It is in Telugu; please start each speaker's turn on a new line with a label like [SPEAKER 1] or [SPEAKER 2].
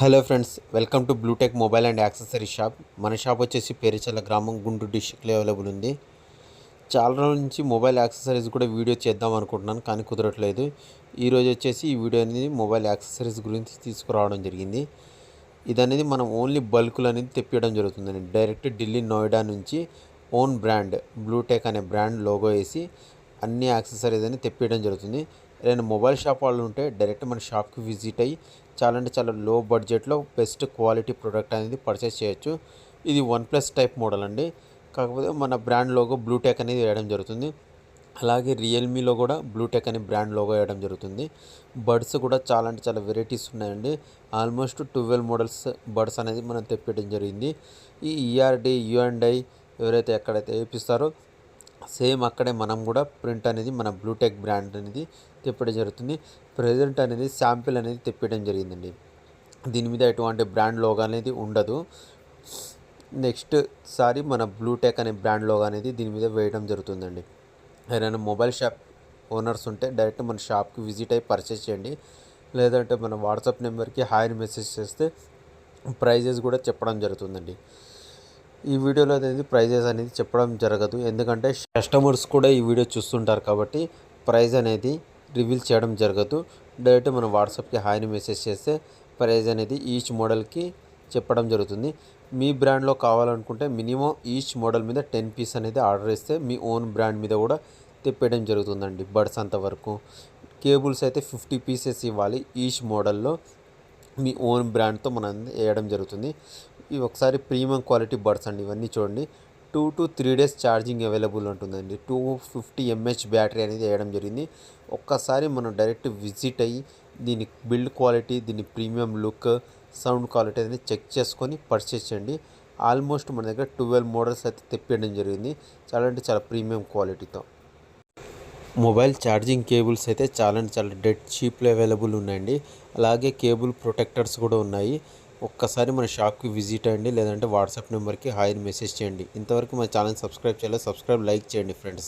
[SPEAKER 1] Hello friends, welcome to Bluetech mobile and accessory shop. మన షాప్ వచ్చేసి పేరుచల్ల గ్రామం, గుంటూరు డిస్ట్రిక్ట్లో అవైలబుల్ ఉంది. చాలా రోజుల నుంచి మొబైల్ యాక్సెసరీస్ కూడా వీడియో చేద్దాం అనుకుంటున్నాను, కానీ కుదరట్లేదు. ఈరోజు వచ్చేసి ఈ వీడియో అనేది మొబైల్ యాక్సెసరీస్ గురించి తీసుకురావడం జరిగింది. ఇది అనేది మనం ఓన్లీ బల్కులు అనేది తెప్పించడం జరుగుతుందండి. డైరెక్ట్ ఢిల్లీ, నోయిడా నుంచి ఓన్ బ్రాండ్ బ్లూటెక్ అనే బ్రాండ్ లోగో వేసి అన్ని యాక్సెసరీస్ అని తెప్పించడం జరుగుతుంది. ఏదైనా మొబైల్ షాప్ వాళ్ళు ఉంటే డైరెక్ట్ మన షాప్కి విజిట్ అయ్యి చాలా అంటే చాలా లో బడ్జెట్లో బెస్ట్ క్వాలిటీ ప్రోడక్ట్ అనేది పర్చేస్ చేయొచ్చు. ఇది OnePlus టైప్ మోడల్ అండి. కాకపోతే మన బ్రాండ్ లోగో బ్లూటెక్ అనేది వేయడం జరుగుతుంది. అలాగే రియల్మీలో కూడా బ్లూటెక్ అనే బ్రాండ్ లోగో వేయడం జరుగుతుంది. బడ్స్ కూడా చాలా అంటే చాలా వెరైటీస్ ఉన్నాయండి. ఆల్మోస్ట్ 12 మోడల్స్ బడ్స్ అనేది మనం తెప్పించడం జరిగింది. ఈ ఈఆర్డి, యుఎండ్ఐ ఎవరైతే ఎక్కడైతే వేపిస్తారో సేమ్ అక్కడే మనం కూడా ప్రింట్ అనేది మన బ్లూటెక్ బ్రాండ్ అనేది తెప్పడం జరుగుతుంది. ప్రెజెంట్ అనేది శాంపిల్ అనేది తెప్పడం జరిగిందండి. దీని మీద ఎటువంటి బ్రాండ్ లోగో అనేది ఉండదు. నెక్స్ట్ సారి మన బ్లూటెక్ అనే బ్రాండ్ లోగో అనేది దీని మీద వేయడం జరుగుతుందండి. ఏదైనా మొబైల్ షాప్ ఓనర్స్ ఉంటే డైరెక్ట్ మన షాప్కి విజిట్ అయ్యి పర్చేస్ చేయండి. లేదంటే మన వాట్సాప్ నెంబర్కి హాయ్ మెసేజ్ చేస్తే ప్రైజెస్ కూడా చెప్పడం జరుగుతుందండి. ఈ వీడియోలో అనేది ప్రైజెస్ అనేది చెప్పడం జరగదు, ఎందుకంటే కస్టమర్స్ కూడా ఈ వీడియో చూస్తుంటారు కాబట్టి ప్రైజ్ అనేది రివీల్ చేయడం జరగదు. డైరెక్ట్ మన వాట్సాప్కి హాయ్ని మెసేజ్ చేస్తే ప్రైజ్ అనేది ఈచ్ మోడల్కి చెప్పడం జరుగుతుంది. మీ బ్రాండ్లో కావాలనుకుంటే మినిమం ఈచ్ మోడల్ మీద 10 పీస్ అనేది ఆర్డర్ ఇస్తే మీ ఓన్ బ్రాండ్ మీద కూడా తెప్పేయడం జరుగుతుందండి. బడ్స్ అంతవరకు కేబుల్స్ అయితే 50 పీసెస్ ఇవ్వాలి. ఈచ్ మోడల్లో మీ ఓన్ బ్రాండ్తో మనం వేయడం జరుగుతుంది. ఇవి ఒకసారి ప్రీమియం క్వాలిటీ బడ్స్ అండి. ఇవన్నీ చూడండి, 2 to 3 డేస్ ఛార్జింగ్ అవైలబుల్ ఉంటుందండి. 250 mAh బ్యాటరీ అనేది వేయడం జరిగింది. ఒక్కసారి మనం డైరెక్ట్ విజిట్ అయ్యి దీని బిల్డ్ క్వాలిటీ, దీని ప్రీమియం లుక్, సౌండ్ క్వాలిటీ అనేది చెక్ చేసుకొని పర్చేస్ చేయండి. ఆల్మోస్ట్ మన దగ్గర 12 మోడల్స్ అయితే తెప్పించడం జరిగింది, చాలా అంటే చాలా ప్రీమియం క్వాలిటీతో. మొబైల్ ఛార్జింగ్ కేబుల్స్ అయితే చాలా అంటే చాలా డెడ్ చీప్లో అవైలబుల్ ఉన్నాయండి. అలాగే కేబుల్ ప్రొటెక్టర్స్ కూడా ఉన్నాయి. ఒక్కసారి మన షాప్కి విజిట్ అయ్యండి, లేదంటే వాట్సాప్ నెంబర్కి హాయ్ మెసేజ్ చేయండి. ఇంతవరకు మన ఛానల్ సబ్స్క్రైబ్ చేయాలి, లైక్ చేయండి ఫ్రెండ్స్.